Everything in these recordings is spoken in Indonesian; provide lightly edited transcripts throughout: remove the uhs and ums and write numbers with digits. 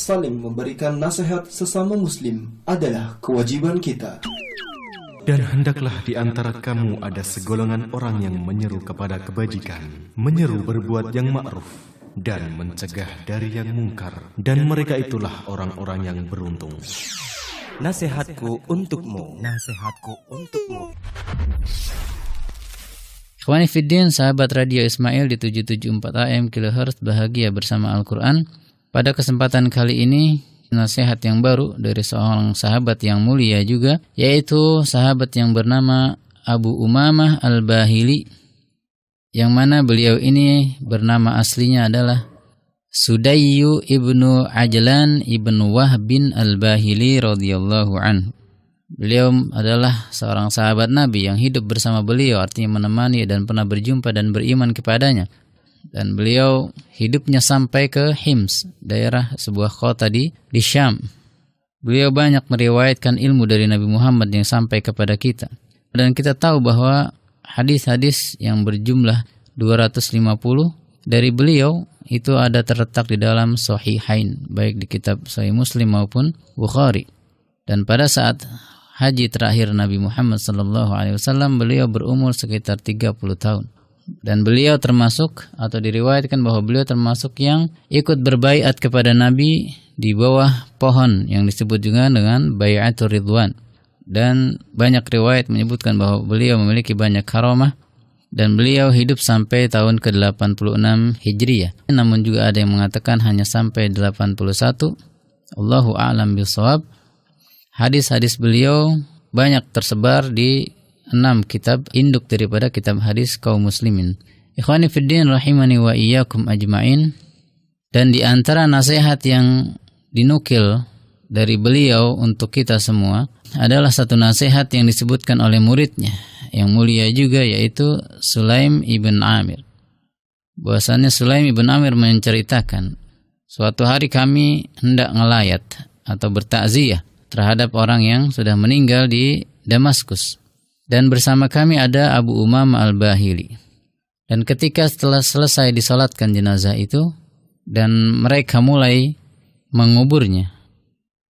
saling memberikan nasihat sesama muslim adalah kewajiban kita. Dan hendaklah di antara kamu ada segolongan orang yang menyeru kepada kebajikan, menyeru berbuat yang ma'ruf, dan mencegah dari yang mungkar. Dan mereka itulah orang-orang yang beruntung. Nasihatku untukmu. Nasihatku untukmu. Ikhwani Fiddin, sahabat Radio Ismail di 774 AM kHz bahagia bersama Al-Quran. Pada kesempatan kali ini, nasihat yang baru dari seorang sahabat yang mulia juga, yaitu sahabat yang bernama Abu Umamah Al-Bahili, yang mana beliau ini bernama aslinya adalah Sudayyu ibnu Ajlan ibnu Wahbin Al-Bahili radhiyallahu anhu. Beliau adalah seorang sahabat Nabi yang hidup bersama beliau, artinya menemani dan pernah berjumpa dan beriman kepadanya. Dan beliau hidupnya sampai ke Hims, daerah sebuah kota di Syam. Beliau banyak meriwayatkan ilmu dari Nabi Muhammad yang sampai kepada kita. Dan kita tahu bahwa hadis-hadis yang berjumlah 250 dari beliau itu ada terletak di dalam Sahihain, baik di kitab Sahih Muslim maupun Bukhari. Dan pada saat haji terakhir Nabi Muhammad SAW, beliau berumur sekitar 30 tahun. Dan beliau termasuk, atau diriwayatkan bahwa beliau termasuk yang ikut berbaiat kepada Nabi di bawah pohon yang disebut juga dengan Bai'atul Ridwan. Dan banyak riwayat menyebutkan bahwa beliau memiliki banyak karamah, dan beliau hidup sampai tahun ke-86 Hijriyah. Namun juga ada yang mengatakan hanya sampai 81. Allahu a'lam bishawab. Hadis-hadis beliau banyak tersebar di 6 kitab induk daripada kitab hadis kaum muslimin. Ikhwani fiddin rahimani wa iyyakum ajma'in. Dan di antara nasihat yang dinukil dari beliau untuk kita semua adalah satu nasihat yang disebutkan oleh muridnya yang mulia juga, yaitu Sulaim ibn Amir. Bahwasannya Sulaim ibn Amir menceritakan, suatu hari kami hendak ngelayat atau bertakziah terhadap orang yang sudah meninggal di Damaskus. Dan bersama kami ada Abu Umamah Al-Bahili. Dan ketika setelah selesai disolatkan jenazah itu dan mereka mulai menguburnya,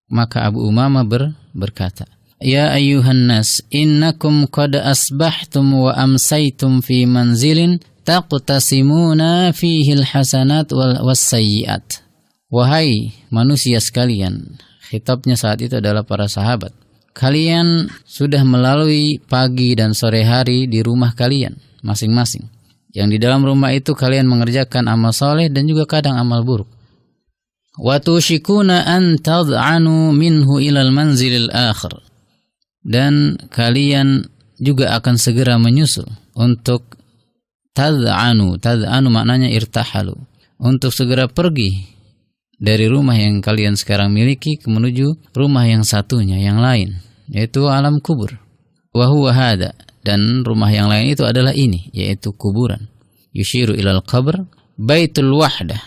maka Abu Umamah berkata, "Ya ayyuhan nas, innakum qad asbahtum wa amsaytum fi manzilin taqtasimuna fihi al-hasanat was-sayyi'at." Wahai manusia sekalian, khitabnya saat itu adalah para sahabat, kalian sudah melalui pagi dan sore hari di rumah kalian masing-masing. Yang di dalam rumah itu kalian mengerjakan amal soleh dan juga kadang amal buruk. Wa tushikuna an tad'anu minhu ilal manzilil akhir. Dan kalian juga akan segera menyusul untuk tad'anu maknanya irtahalu, untuk segera pergi dari rumah yang kalian sekarang miliki menuju rumah yang satunya, yang lain, yaitu alam kubur. Wa huwa hada, dan rumah yang lain itu adalah ini, yaitu kuburan. Yushiru ilal qabr baitul wahdah.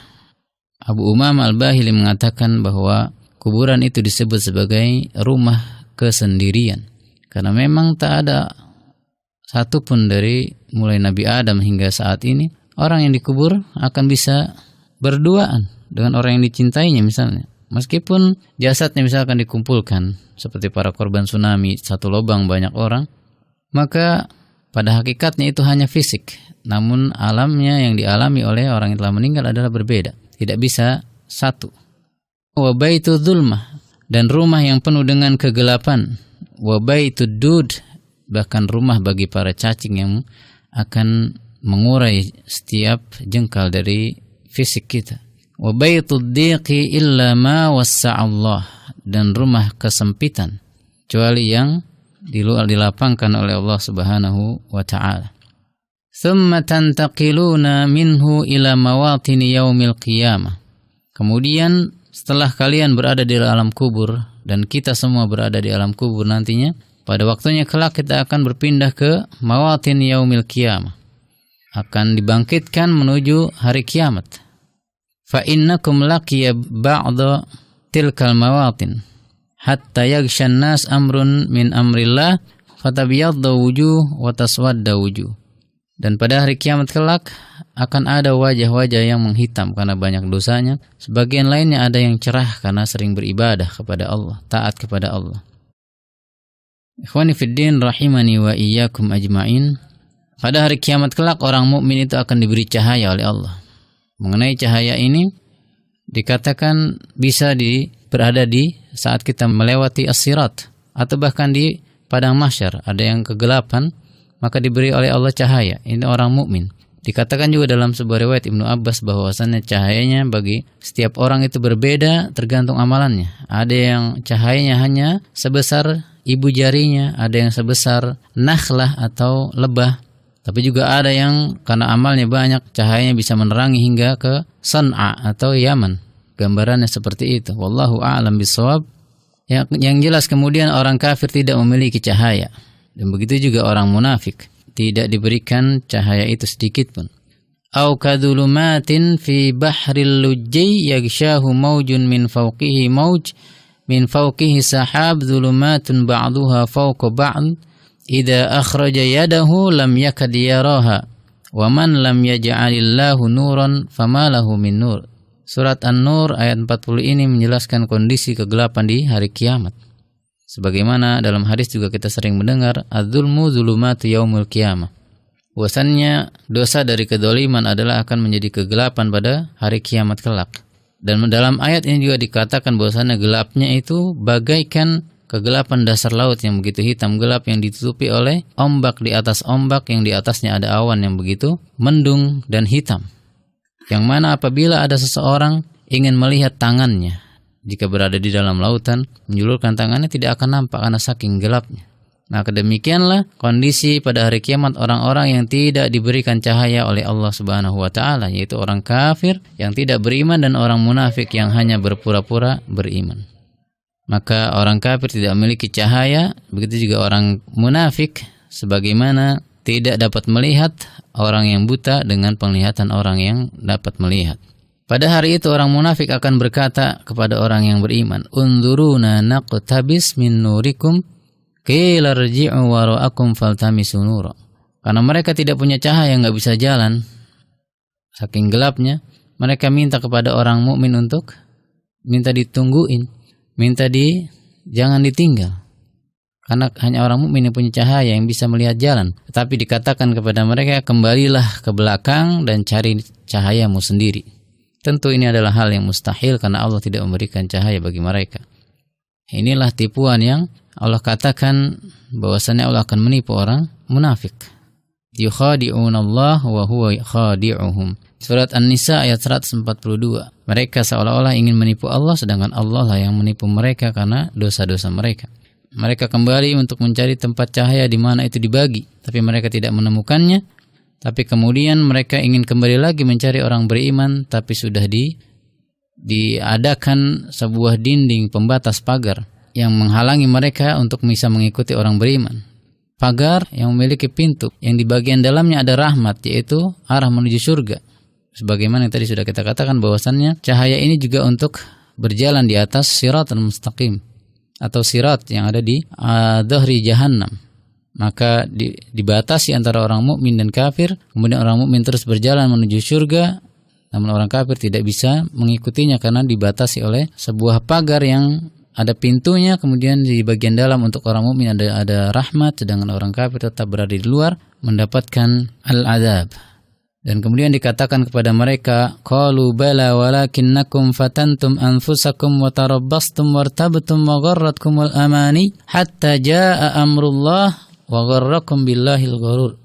Abu Umamah Al-Bahili mengatakan bahwa kuburan itu disebut sebagai rumah kesendirian, karena memang tak ada satupun dari mulai Nabi Adam hingga saat ini orang yang dikubur akan bisa berduaan dengan orang yang dicintainya misalnya. Meskipun jasadnya misalkan dikumpulkan seperti para korban tsunami, satu lubang banyak orang, maka pada hakikatnya itu hanya fisik, namun alamnya yang dialami oleh orang yang telah meninggal adalah berbeda, tidak bisa satu. Wa baitu dzulmah, dan rumah yang penuh dengan kegelapan. Wa baitu dud, bahkan rumah bagi para cacing yang akan mengurai setiap jengkal dari fisik kita. Wa baitu dhiqi illa ma wassa'allah, dan rumah kesempitan kecuali yang dilapangkan oleh Allah Subhanahu wa taala. Thumma tantaqiluna minhu ila mawatini yaumil qiyamah. Kemudian setelah kalian berada di alam kubur dan kita semua berada di alam kubur nantinya, pada waktunya kelak kita akan berpindah ke mawatin yaumil qiyamah, akan dibangkitkan menuju hari kiamat. Fa innakum laqiya ba'da tilkal mawatin hatta yaghshan nas amrun min amrillah fatabyadda wujuh wa taswadda wujuh. Dan pada hari kiamat kelak akan ada wajah-wajah yang menghitam karena banyak dosanya. Sebagian lainnya ada yang cerah karena sering beribadah kepada Allah, taat kepada Allah. Ikhwani fiddin rahimani wa iyyakum ajma'in. Pada hari kiamat kelak orang mukmin itu akan diberi cahaya oleh Allah. Mengenai cahaya ini dikatakan bisa berada di saat kita melewati as-sirat atau bahkan di padang mahsyar. Ada yang kegelapan, maka diberi oleh Allah cahaya. Ini orang mukmin. Dikatakan juga dalam sebuah riwayat Ibnu Abbas bahwasannya cahayanya bagi setiap orang itu berbeda tergantung amalannya. Ada yang cahayanya hanya sebesar ibu jarinya, ada yang sebesar nakhlah atau lebah. Tapi juga ada yang karena amalnya banyak, cahayanya bisa menerangi hingga ke San'a atau Yaman. Gambarannya seperti itu. Wallahu a'lam bishawab. Yang jelas kemudian orang kafir tidak memiliki cahaya. Dan begitu juga orang munafik, tidak diberikan cahaya itu sedikit pun. Au kadulumatin fi bahril lujji yaghshahu maujun min fawqihi mauj min fawqihi sahab dhulumatun ba'duha fawqa ba'd idza akhraja yadahu lam yakad yaraha wa man lam yaj'alillahu nuran fama lahu min nur. Surat An-Nur ayat 40 ini menjelaskan kondisi kegelapan di hari kiamat. Sebagaimana dalam hadis juga kita sering mendengar, az-zulmu zulumatu yaumul qiyamah. Bahwasannya dosa dari kedzaliman adalah akan menjadi kegelapan pada hari kiamat kelak. Dan dalam ayat ini juga dikatakan bahwasannya gelapnya itu bagaikan kegelapan dasar laut yang begitu hitam gelap yang ditutupi oleh ombak di atas ombak yang di atasnya ada awan yang begitu mendung dan hitam. Yang mana apabila ada seseorang ingin melihat tangannya, jika berada di dalam lautan, menjulurkan tangannya tidak akan nampak karena saking gelapnya. Maka demikianlah kondisi pada hari kiamat orang-orang yang tidak diberikan cahaya oleh Allah Subhanahu wa taala, yaitu orang kafir yang tidak beriman dan orang munafik yang hanya berpura-pura beriman. Maka orang kafir tidak memiliki cahaya, begitu juga orang munafik sebagaimana tidak dapat melihat orang yang buta dengan penglihatan orang yang dapat melihat. Pada hari itu orang munafik akan berkata kepada orang yang beriman, "Unzuruna naqtabis min nurikum qila irji'u wara'akum faltamisu nura." Karena mereka tidak punya cahaya, enggak bisa jalan. Saking gelapnya, mereka minta kepada orang mukmin untuk minta ditungguin, jangan ditinggal. Karena hanya orang mukmin yang punya cahaya yang bisa melihat jalan. Tetapi dikatakan kepada mereka, "Kembalilah ke belakang dan cari cahayamu sendiri." Tentu ini adalah hal yang mustahil karena Allah tidak memberikan cahaya bagi mereka. Inilah tipuan yang Allah katakan bahwasannya Allah akan menipu orang munafik. Yukhadi'una Allah wa huwa khadi'uhum. Surat An-Nisa ayat 142. Mereka seolah-olah ingin menipu Allah sedangkan Allah lah yang menipu mereka karena dosa-dosa mereka. Mereka kembali untuk mencari tempat cahaya di mana itu dibagi, tapi mereka tidak menemukannya. Tapi kemudian mereka ingin kembali lagi mencari orang beriman, tapi sudah diadakan sebuah dinding pembatas pagar yang menghalangi mereka untuk bisa mengikuti orang beriman. Pagar yang memiliki pintu, yang di bagian dalamnya ada rahmat, yaitu arah menuju surga. Sebagaimana yang tadi sudah kita katakan bahwasannya cahaya ini juga untuk berjalan di atas siratal mustaqim atau sirat yang ada di dhahri jahannam. Maka dibatasi antara orang mukmin dan kafir. Kemudian orang mukmin terus berjalan menuju surga, namun orang kafir tidak bisa mengikutinya karena dibatasi oleh sebuah pagar yang ada pintunya. Kemudian di bagian dalam untuk orang mukmin ada rahmat, sedangkan orang kafir tetap berada di luar mendapatkan al-azab. Dan kemudian dikatakan kepada mereka, qalu bala walakinnakum fatantum anfusakum wa tarabbastum wartabtum wa gharratkumul amani hatta jaa amrullah wa gharrakum billahil gharur.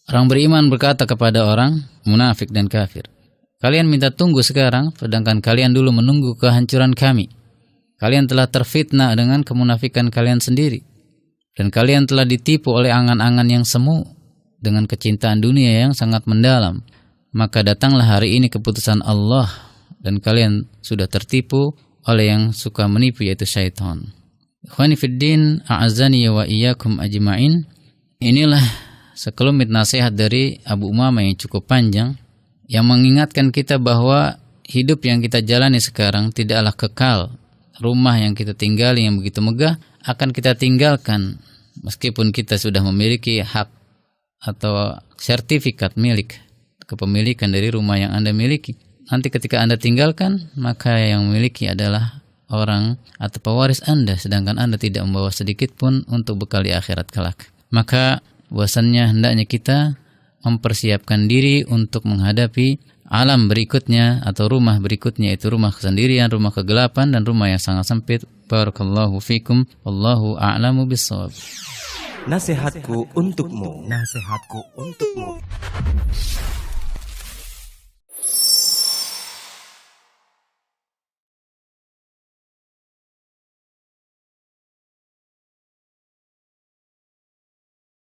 Orang beriman berkata kepada orang munafik dan kafir, kalian minta tunggu sekarang, sedangkan kalian dulu menunggu kehancuran kami. Kalian telah terfitnah dengan kemunafikan kalian sendiri, dan kalian telah ditipu oleh angan-angan yang semu dengan kecintaan dunia yang sangat mendalam. Maka datanglah hari ini keputusan Allah, dan kalian sudah tertipu oleh yang suka menipu, yaitu syaitan. Ikhwani fiddin, a'azani wa iyyakum ajma'in. Inilah sekelumit nasihat dari Abu Umamah yang cukup panjang, yang mengingatkan kita bahwa hidup yang kita jalani sekarang tidaklah kekal. Rumah yang kita tinggali yang begitu megah akan kita tinggalkan, meskipun kita sudah memiliki hak atau sertifikat milik, kepemilikan dari rumah yang Anda miliki. Nanti ketika Anda tinggalkan, maka yang memiliki adalah orang atau pewaris Anda, sedangkan Anda tidak membawa sedikit pun untuk bekal di akhirat kelak. Maka bahwasannya hendaknya kita mempersiapkan diri untuk menghadapi alam berikutnya atau rumah berikutnya, itu rumah kesendirian, rumah kegelapan, dan rumah yang sangat sempit. Barakallahu fikum, wallahu a'lamu bissawab. Nasihatku untukmu. Nasihatku untukmu.